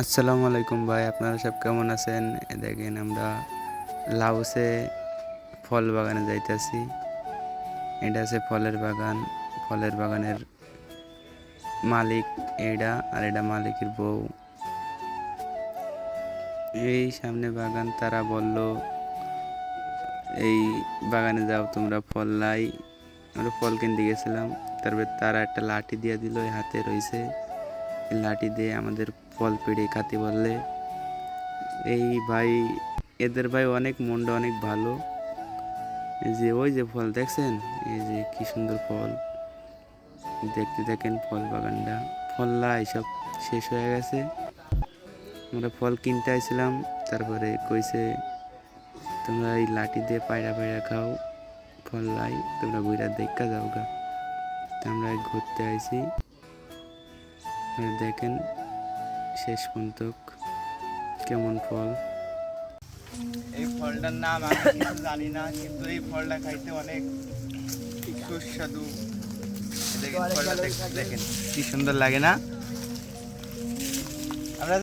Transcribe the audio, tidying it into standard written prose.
আসসালামু আলাইকুম ভাই, আপনারা সব কেমন আছেন? দেখেন আমরা লাউসে ফল বাগানে যাইতেছি। এটা আছে ফলের বাগান। ফলের বাগানের মালিক এটা, আর এটা মালিকের বউ। এই সামনে বাগান, তারা বলল এই বাগানে যাও তোমরা, ফল লাই। আমরা ফল কিনতে গেছিলাম, তারপরে তারা একটা লাঠি দিয়ে দিল, এই হাতে রয়েছে। লাঠি দিয়ে আমাদের ফল পেড়ে খাতে বললে। এই ভাই, এদের ভাই অনেক মনটা অনেক ভালো। এই যে ওই যে ফল দেখছেন, এই যে কি সুন্দর ফল দেখতে, দেখেন ফল বাগানটা। ফল লাই সব শেষ হয়ে গেছে। আমরা ফল কিনতে আইছিলাম, তারপরে কইছে তোমরা এই লাঠি দিয়ে পায়রা পায়রা খাও, ফল লাই তোমরা ঘুরা দেখা যাও গা। তা আমরা ঘুরতে আইছি, দেখেন শেষ পর্যন্ত কেমন ফল। এই ফলটার নাম আমি কিছু জানি না, কিন্তু এই ফলটা খাইতে অনেক সুস্বাদু। দেখেন ফলটা, দেখেন কি সুন্দর লাগে না? আমরা